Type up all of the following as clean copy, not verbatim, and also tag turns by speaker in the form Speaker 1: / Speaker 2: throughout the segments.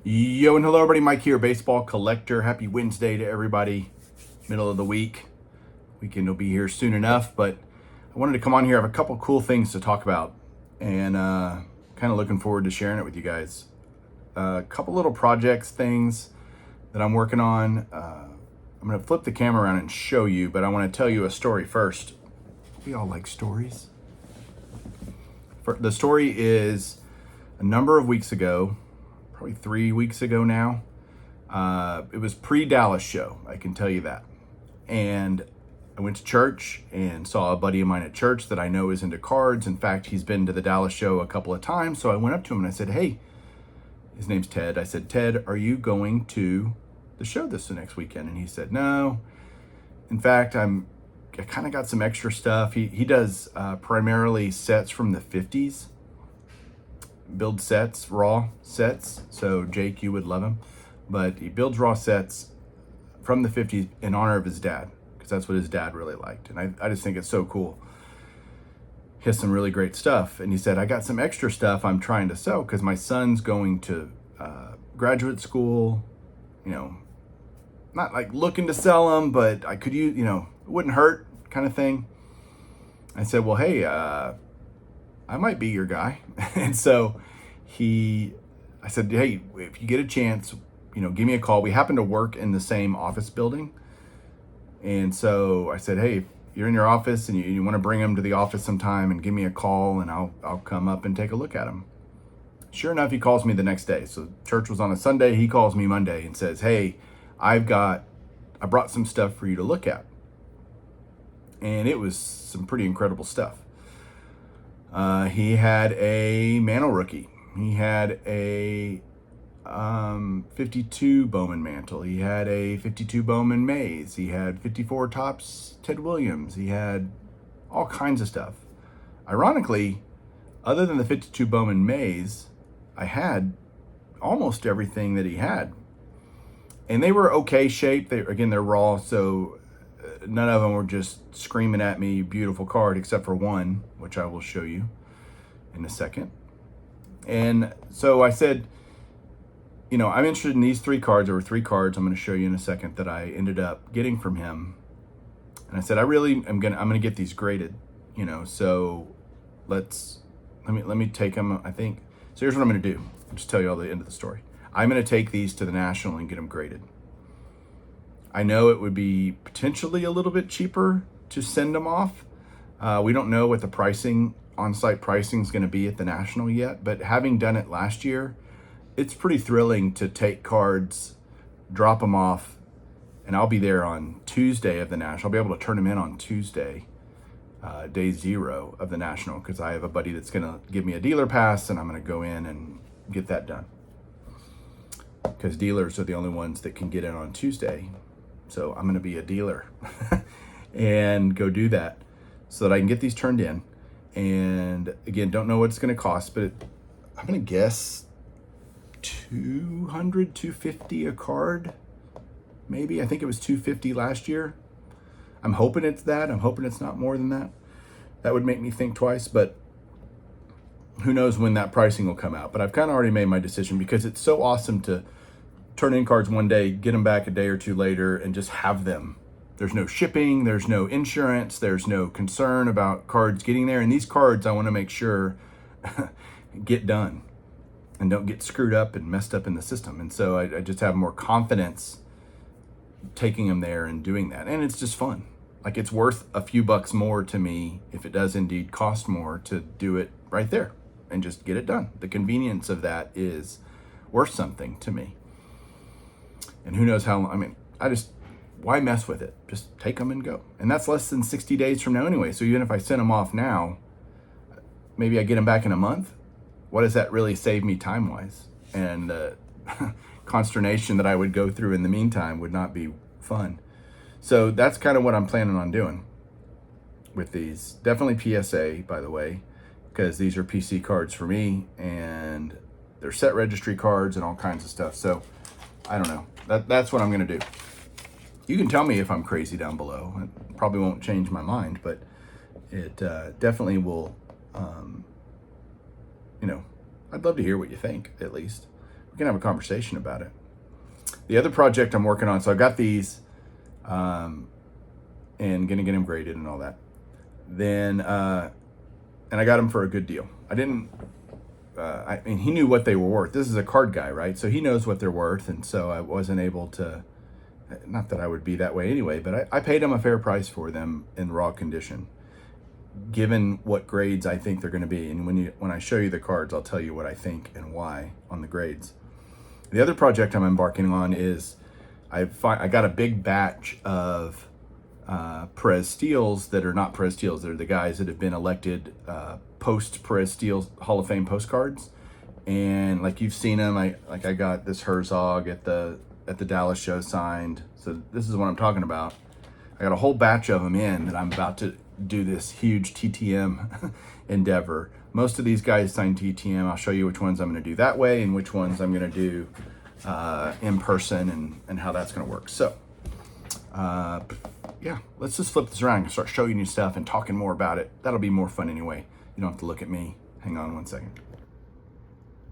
Speaker 1: Yo and hello everybody, Mike here, baseball collector. Happy Wednesday to everybody. Middle of the week. Weekend will be here soon enough, but I wanted to come on here. I have a couple cool things to talk about and kind of looking forward to sharing it with you guys. A couple little projects, things that I'm working on. I'm going to flip the camera around and show you, but I want to tell you a story first. We all like stories. The story is a number of weeks ago, probably 3 weeks ago now. It was pre-Dallas show, I can tell you that. And I went to church and saw a buddy of mine at church that I know is into cards. In fact, he's been to the Dallas show a couple of times. So I went up to him and I said, hey, his name's Ted. I said, Ted, are you going to the show the next weekend? And he said, no. In fact, I kind of got some extra stuff. He does primarily sets from the 50s. Build sets, raw sets. So Jake, you would love him. But he builds raw sets from the 50s in honor of his dad, because that's what his dad really liked. And I just think it's so cool. He has some really great stuff. And he said, I got some extra stuff I'm trying to sell because my son's going to graduate school, not like looking to sell them, but I could use, it wouldn't hurt kind of thing. I said, well, hey, I might be your guy. And so I said, hey, if you get a chance, give me a call. We happen to work in the same office building. And so I said, hey, if you're in your office and you want to bring them to the office sometime and give me a call and I'll come up and take a look at them. Sure enough, he calls me the next day. So church was on a Sunday. He calls me Monday and says, hey, I brought some stuff for you to look at. And it was some pretty incredible stuff. He had a Mantle rookie. He had a 52 Bowman Mantle. He had a 52 Bowman Mays. He had 54 Topps Ted Williams. He had all kinds of stuff. Ironically, other than the 52 Bowman Mays, I had almost everything that he had. And they were okay shape. They're raw, so none of them were just screaming at me, beautiful card, except for one, which I will show you in a second. And so I said, I'm interested in these three cards. There were three cards I'm going to show you in a second that I ended up getting from him. And I said, I'm going to get these graded, so let me take them, I think. So here's what I'm going to do. I'll just tell you all the end of the story. I'm going to take these to the National and get them graded. I know it would be potentially a little bit cheaper to send them off. We don't know what the pricing, on-site pricing is going to be at the National yet, but having done it last year, it's pretty thrilling to take cards, drop them off, and I'll be there on Tuesday of the National. I'll be able to turn them in on Tuesday, day 0 of the National, because I have a buddy that's going to give me a dealer pass, and I'm going to go in and get that done. Because dealers are the only ones that can get in on Tuesday. So I'm going to be a dealer and go do that so that I can get these turned in. And again, don't know what it's going to cost, but I'm going to guess $200, $250 a card. Maybe. I think it was $250 last year. I'm hoping it's that. I'm hoping it's not more than that. That would make me think twice, but who knows when that pricing will come out. But I've kind of already made my decision because it's so awesome to turn in cards one day, get them back a day or two later, and just have them. There's no shipping, there's no insurance, there's no concern about cards getting there. And these cards, I want to make sure get done and don't get screwed up and messed up in the system. And so I just have more confidence taking them there and doing that. And it's just fun. Like, it's worth a few bucks more to me, if it does indeed cost more, to do it right there and just get it done. The convenience of that is worth something to me. And who knows how long, why mess with it? Just take them and go. And that's less than 60 days from now anyway. So even if I send them off now, maybe I get them back in a month. What does that really save me time-wise? And consternation that I would go through in the meantime would not be fun. So that's kind of what I'm planning on doing with these. Definitely PSA, by the way, because these are PC cards for me, and they're set registry cards and all kinds of stuff. So I don't know. That's what I'm going to do. You can tell me if I'm crazy down below. It probably won't change my mind, but it definitely will, I'd love to hear what you think, at least. we can have a conversation about it. The other project I'm working on, so I've got these, and gonna get them graded and all that. Then, and I got them for a good deal. I didn't, I mean, he knew what they were worth. This is a card guy, right? So he knows what they're worth, and so I wasn't able to, not that I would be that way anyway, but I paid him a fair price for them in raw condition, given what grades I think they're going to be. And when I show you the cards, I'll tell you what I think and why on the grades. The other project I'm embarking on is I got a big batch of Perez Steels that are not Perez Steels. They're the guys that have been elected post Perez Steels Hall of Fame postcards. And like you've seen them, I got this Herzog at the Dallas show signed. So this is what I'm talking about. I got a whole batch of them in that I'm about to do this huge TTM endeavor. Most of these guys sign TTM. I'll show you which ones I'm going to do that way and which ones I'm going to do in person and how that's going to work. So yeah, let's just flip this around and start showing you stuff and talking more about it. That'll be more fun anyway. You don't have to look at me. Hang on one second.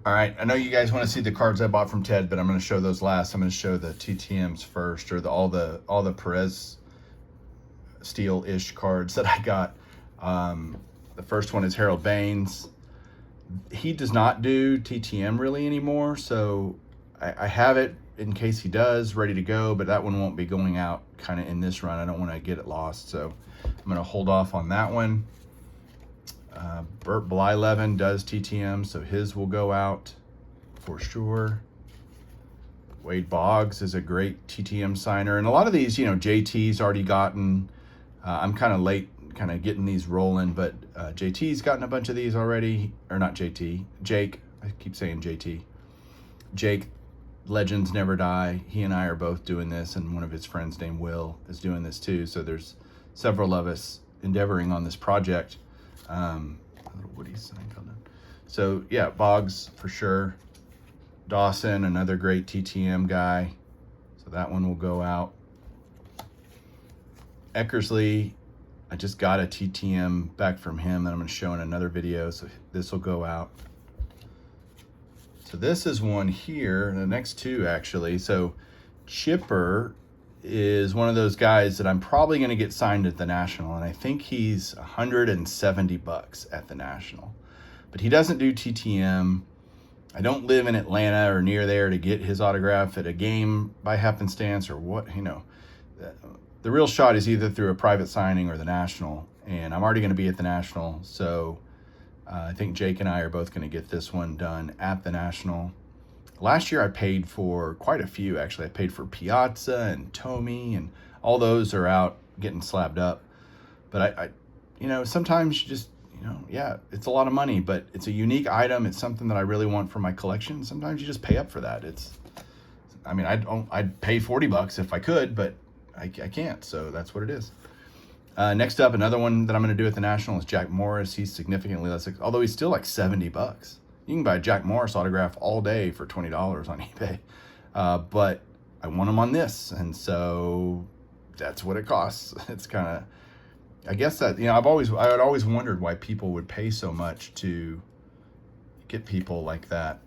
Speaker 1: All right, I know you guys want to see the cards I bought from Ted, but I'm going to show those last. I'm going to show the TTMs first, or all the Perez Steel-ish cards that I got. The first one is Harold Baines. He does not do TTM really anymore, so I have it in case he does, ready to go, but that one won't be going out kind of in this run. I don't want to get it lost, so I'm going to hold off on that one. Burt Blyleven does TTM, so his will go out for sure. Wade Boggs is a great TTM signer, and a lot of these, you know, JT's already gotten. I'm kind of late kind of getting these rolling, but JT's gotten a bunch of these already, or not JT, Jake. I keep saying JT. Jake, Legends Never Die. He and I are both doing this, and one of his friends named Will is doing this too. So there's several of us endeavoring on this project. A little Woody sign coming. So yeah, Boggs for sure. Dawson, another great TTM guy. So that one will go out. Eckersley, I just got a TTM back from him that I'm going to show in another video. So this will go out. So this is one here, the next two actually. So Chipper is one of those guys that I'm probably going to get signed at the National, and I think he's $170 at the National. But he doesn't do TTM. I don't live in Atlanta or near there to get his autograph at a game by happenstance or what, you know. The real shot is either through a private signing or the National, and I'm already going to be at the National, so I think Jake and I are both going to get this one done at the National. Last year I paid for quite a few, actually. I paid for Piazza and Tommy, and all those are out getting slabbed up. But I you know, sometimes you just, you know, yeah, it's a lot of money, but it's a unique item. It's something that I really want for my collection. Sometimes you just pay up for that. I mean, I'd pay $40 if I could, but I can't, so that's what it is. Next up, another one that I'm going to do at the National is Jack Morris. He's significantly less, although he's still like $70. You can buy a Jack Morris autograph all day for $20 on eBay. But I want him on this, and so that's what it costs. It's kind of, I guess that, you know, I had always wondered why people would pay so much to get people like that,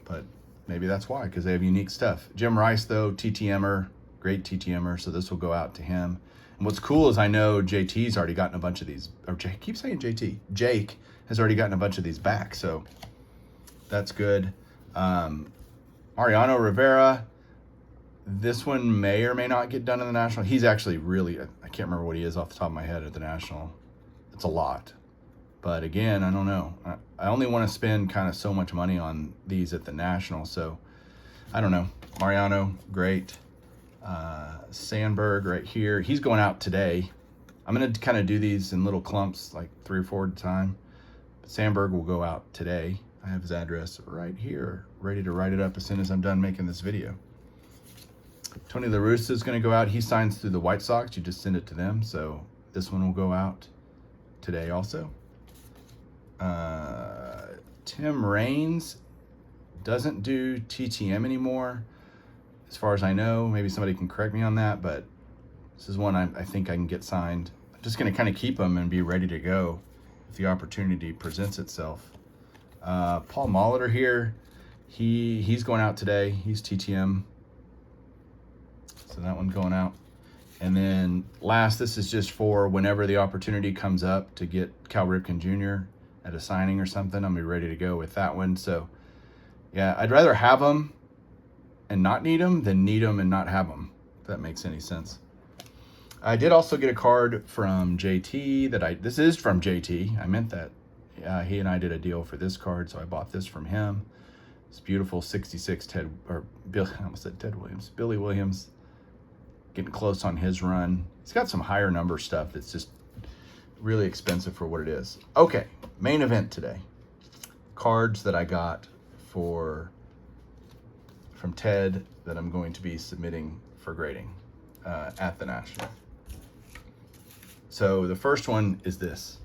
Speaker 1: but maybe that's why, because they have unique stuff. Jim Rice, though, TTMer, great TTMer, so this will go out to him. And what's cool is I know JT's already gotten a bunch of these, or I keep saying JT, Jake has already gotten a bunch of these back, so that's good. Ariano Rivera, this one may or may not get done in the National. He's actually really, I can't remember what he is off the top of my head at the National. It's a lot. But again, I don't know. I only want to spend kind of so much money on these at the National, so I don't know. Mariano, great. Sandberg right here. He's going out today. I'm going to kind of do these in little clumps, like 3 or 4 at a time. But Sandberg will go out today. I have his address right here, ready to write it up as soon as I'm done making this video. Tony La Russa is going to go out. He signs through the White Sox. You just send it to them. So this one will go out today also. Tim Raines doesn't do TTM anymore, as far as I know. Maybe somebody can correct me on that, but this is one I think I can get signed. I'm just going to kind of keep them and be ready to go if the opportunity presents itself. Paul Molitor here. He's going out today. He's TTM. So that one's going out. And then last, this is just for whenever the opportunity comes up to get Cal Ripken Jr. at a signing or something, I'm gonna be ready to go with that one. So yeah, I'd rather have them and not need them than need them and not have them, if that makes any sense. I did also get a card from JT this is from JT. I meant that. He and I did a deal for this card, so I bought this from him. It's beautiful 66 I almost said Ted Williams. Billy Williams, getting close on his run. He's got some higher number stuff that's just really expensive for what it is. Okay, main event today. Cards that I got from Ted that I'm going to be submitting for grading at the National. So the first one is this.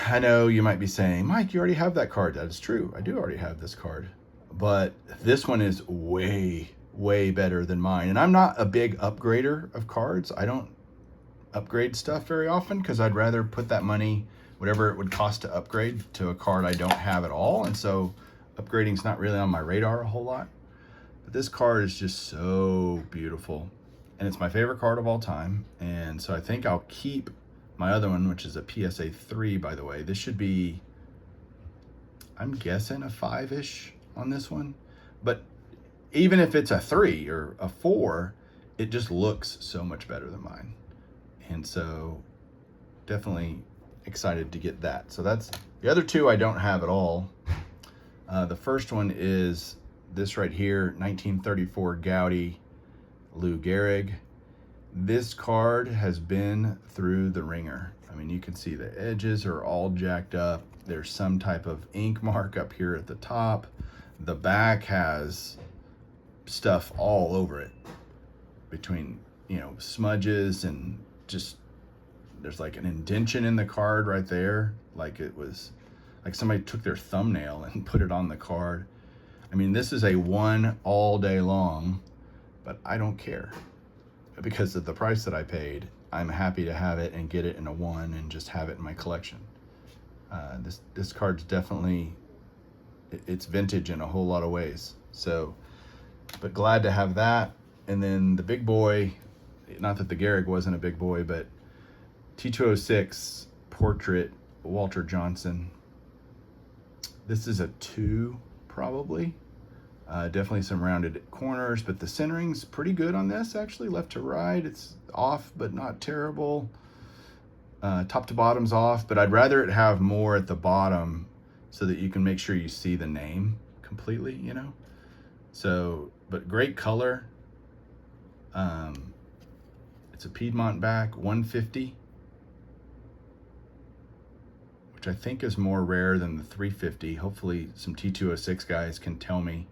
Speaker 1: I know you might be saying, Mike, you already have that card. That is true. I do already have this card. But this one is way, way better than mine. And I'm not a big upgrader of cards. I don't upgrade stuff very often because I'd rather put that money, whatever it would cost to upgrade, to a card I don't have at all. And so upgrading's not really on my radar a whole lot. But this card is just so beautiful. And it's my favorite card of all time. And so I think I'll keep my other one, which is a PSA 3, by the way. This should be, I'm guessing, a 5-ish on this one. But even if it's a 3 or a 4, it just looks so much better than mine. And so definitely excited to get that. So that's the other two I don't have at all. The first one is this right here, 1934 Gowdy Lou Gehrig. This card has been through the ringer. I mean, you can see the edges are all jacked up. There's some type of ink mark up here at the top. The back has stuff all over it between, smudges and just, there's like an indentation in the card right there. Like it was, like somebody took their thumbnail and put it on the card. I mean, this is a 1 all day long, but I don't care. Because of the price that I paid, I'm happy to have it and get it in a 1 and just have it in my collection. This card's definitely, it's vintage in a whole lot of ways. So, but glad to have that. And then the big boy, not that the Gehrig wasn't a big boy, but T206 Portrait Walter Johnson. This is a 2 probably. Definitely some rounded corners, but the centering's pretty good on this, actually. Left to right, it's off, but not terrible. Top to bottom's off, but I'd rather it have more at the bottom so that you can make sure you see the name completely, So, but great color. It's a Piedmont back, 150, which I think is more rare than the 350. Hopefully some T206 guys can tell me,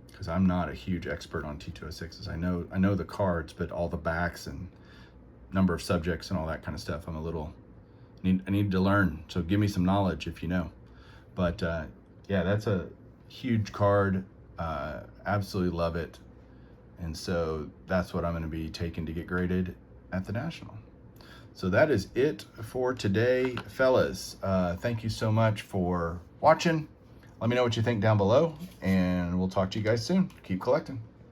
Speaker 1: because I'm not a huge expert on T206s. I know the cards, but all the backs and number of subjects and all that kind of stuff, I need to learn. So give me some knowledge if you know. But yeah, that's a huge card. Absolutely love it. And so that's what I'm going to be taking to get graded at the National. So that is it for today, fellas. Thank you so much for watching. Let me know what you think down below, and we'll talk to you guys soon. Keep collecting.